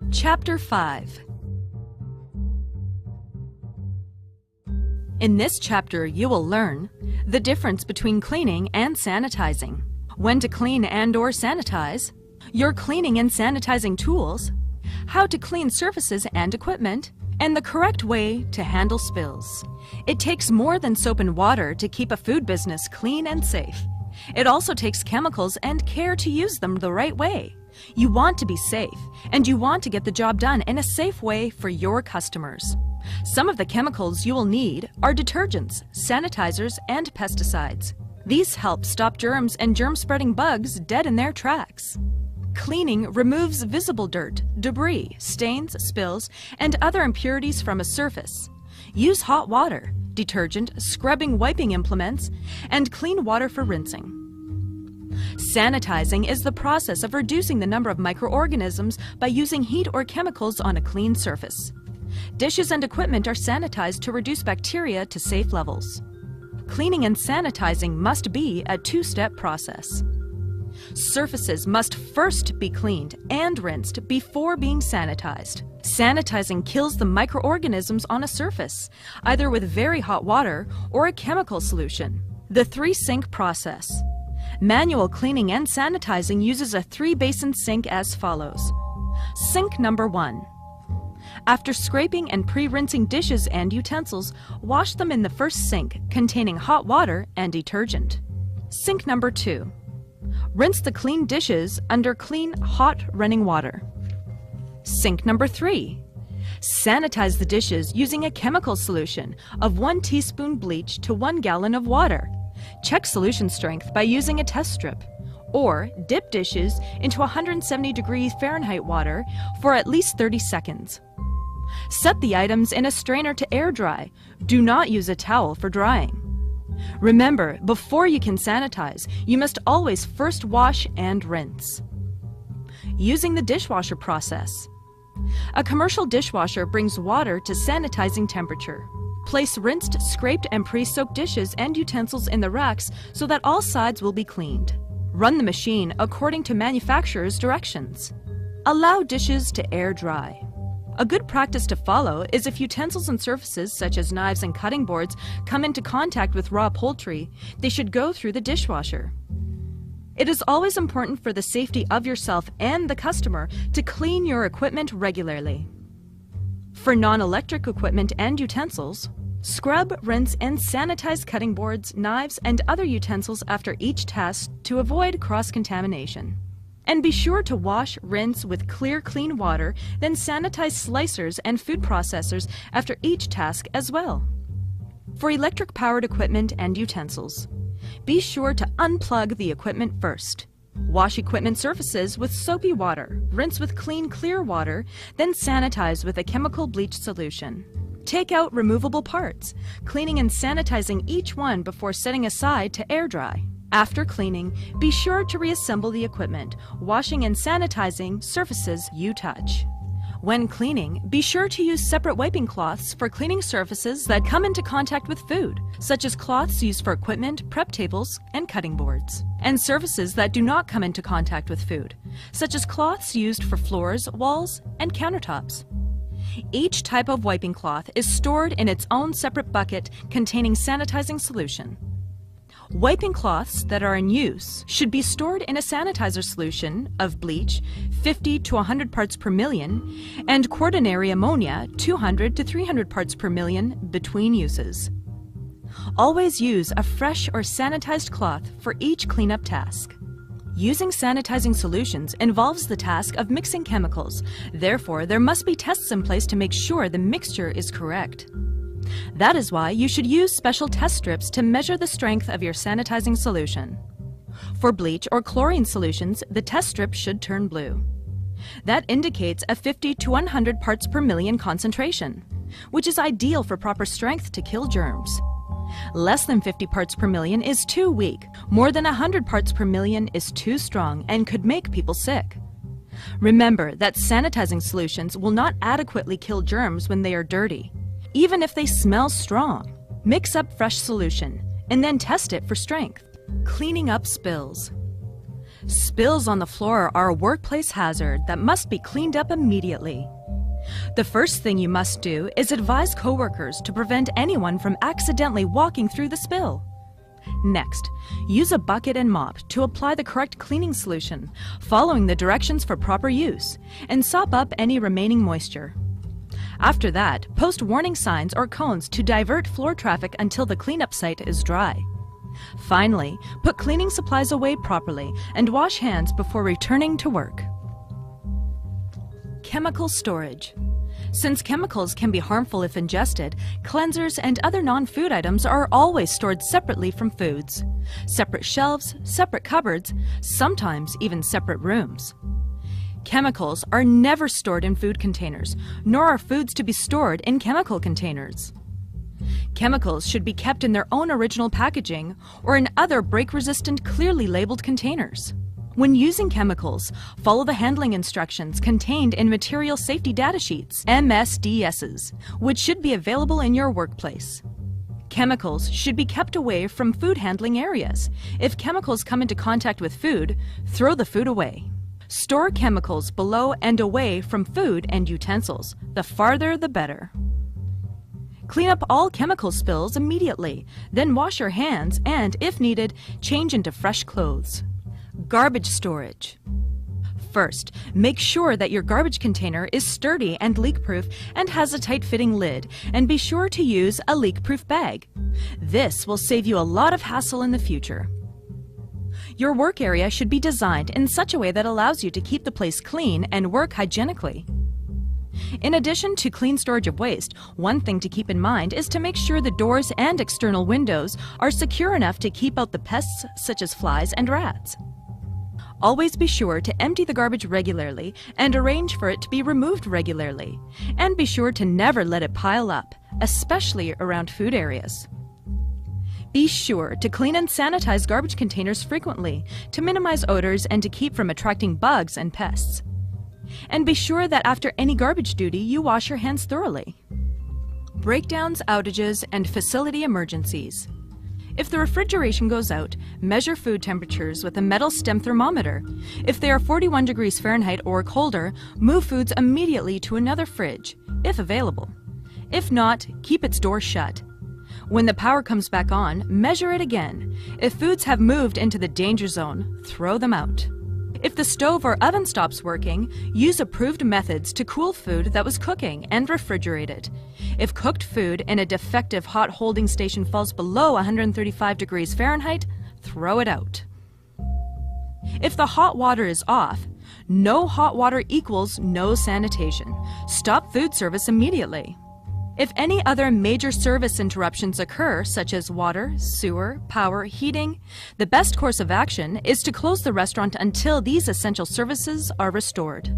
Chapter 5. In this chapter, you will learn the difference between cleaning and sanitizing, when to clean and/or sanitize, your cleaning and sanitizing tools, how to clean surfaces and equipment, and the correct way to handle spills. It takes more than soap and water to keep a food business clean and safe. It also takes chemicals and care to use them the right way. You want to be safe, and you want to get the job done in a safe way for your customers. Some of the chemicals you will need are detergents, sanitizers, and pesticides. These help stop germs and germ-spreading bugs dead in their tracks. Cleaning removes visible dirt, debris, stains, spills, and other impurities from a surface. Use hot water, detergent, scrubbing wiping implements, and clean water for rinsing. Sanitizing is the process of reducing the number of microorganisms by using heat or chemicals on a clean surface. Dishes and equipment are sanitized to reduce bacteria to safe levels. Cleaning and sanitizing must be a two-step process. Surfaces must first be cleaned and rinsed before being sanitized. Sanitizing kills the microorganisms on a surface, either with very hot water or a chemical solution. The three-sink process. Manual cleaning and sanitizing uses a three-basin sink as follows. Sink number 1. After scraping and pre-rinsing dishes and utensils, wash them in the first sink containing hot water and detergent. Sink number 2. Rinse the clean dishes under clean, hot running water. Sink number 3. Sanitize the dishes using a chemical solution of 1 teaspoon bleach to 1 gallon of water. Check solution strength by using a test strip, or dip dishes into 170 degrees Fahrenheit water for at least 30 seconds. Set the items in a strainer to air dry. Do not use a towel for drying. Remember, before you can sanitize, you must always first wash and rinse. Using the dishwasher process. A commercial dishwasher brings water to sanitizing temperature. Place rinsed, scraped, and pre-soaked dishes and utensils in the racks so that all sides will be cleaned. Run the machine according to manufacturer's directions. Allow dishes to air dry. A good practice to follow is if utensils and surfaces such as knives and cutting boards come into contact with raw poultry, they should go through the dishwasher. It is always important for the safety of yourself and the customer to clean your equipment regularly. For non-electric equipment and utensils, scrub, rinse, and sanitize cutting boards, knives, and other utensils after each task to avoid cross-contamination. And be sure to wash, rinse with clear, clean water, then sanitize slicers and food processors after each task as well. For electric-powered equipment and utensils, be sure to unplug the equipment first. Wash equipment surfaces with soapy water, rinse with clean, clear water, then sanitize with a chemical bleach solution. Take out removable parts, cleaning and sanitizing each one before setting aside to air dry. After cleaning, be sure to reassemble the equipment, washing and sanitizing surfaces you touch. When cleaning, be sure to use separate wiping cloths for cleaning surfaces that come into contact with food, such as cloths used for equipment, prep tables, and cutting boards, and surfaces that do not come into contact with food, such as cloths used for floors, walls, and countertops. Each type of wiping cloth is stored in its own separate bucket containing sanitizing solution. Wiping cloths that are in use should be stored in a sanitizer solution of bleach 50 to 100 parts per million and quaternary ammonia 200 to 300 parts per million between uses. Always use a fresh or sanitized cloth for each cleanup task. Using sanitizing solutions involves the task of mixing chemicals. Therefore, there must be tests in place to make sure the mixture is correct. That is why you should use special test strips to measure the strength of your sanitizing solution. For bleach or chlorine solutions, the test strip should turn blue. That indicates a 50 to 100 parts per million concentration, which is ideal for proper strength to kill germs. Less than 50 parts per million is too weak. More than 100 parts per million is too strong and could make people sick. Remember that sanitizing solutions will not adequately kill germs when they are dirty, even if they smell strong. Mix up fresh solution and then test it for strength. Cleaning up spills. Spills on the floor are a workplace hazard that must be cleaned up immediately. The first thing you must do is advise coworkers to prevent anyone from accidentally walking through the spill. Next, use a bucket and mop to apply the correct cleaning solution, following the directions for proper use, and sop up any remaining moisture. After that, post warning signs or cones to divert floor traffic until the cleanup site is dry. Finally, put cleaning supplies away properly and wash hands before returning to work. Chemical storage. Since chemicals can be harmful if ingested, cleansers and other non-food items are always stored separately from foods. Separate shelves, separate cupboards, sometimes even separate rooms. Chemicals are never stored in food containers, nor are foods to be stored in chemical containers. Chemicals should be kept in their own original packaging or in other break-resistant, clearly labeled containers. When using chemicals, follow the handling instructions contained in Material Safety Data Sheets, MSDSs, which should be available in your workplace. Chemicals should be kept away from food handling areas. If chemicals come into contact with food, throw the food away. Store chemicals below and away from food and utensils. The farther, the better. Clean up all chemical spills immediately, then wash your hands and, if needed, change into fresh clothes. Garbage storage. First, make sure that your garbage container is sturdy and leak-proof and has a tight-fitting lid, and be sure to use a leak-proof bag. This will save you a lot of hassle in the future. Your work area should be designed in such a way that allows you to keep the place clean and work hygienically. In addition to clean storage of waste, one thing to keep in mind is to make sure the doors and external windows are secure enough to keep out the pests such as flies and rats. Always be sure to empty the garbage regularly and arrange for it to be removed regularly. And be sure to never let it pile up, especially around food areas. Be sure to clean and sanitize garbage containers frequently to minimize odors and to keep from attracting bugs and pests. And be sure that after any garbage duty, you wash your hands thoroughly. Breakdowns, outages, and facility emergencies. If the refrigeration goes out, measure food temperatures with a metal stem thermometer. If they are 41 degrees Fahrenheit or colder, move foods immediately to another fridge, if available. If not, keep its door shut. When the power comes back on, measure it again. If foods have moved into the danger zone, throw them out. If the stove or oven stops working, use approved methods to cool food that was cooking and refrigerate it. If cooked food in a defective hot holding station falls below 135 degrees Fahrenheit, throw it out. If the hot water is off, no hot water equals no sanitation. Stop food service immediately. If any other major service interruptions occur, such as water, sewer, power, heating, the best course of action is to close the restaurant until these essential services are restored.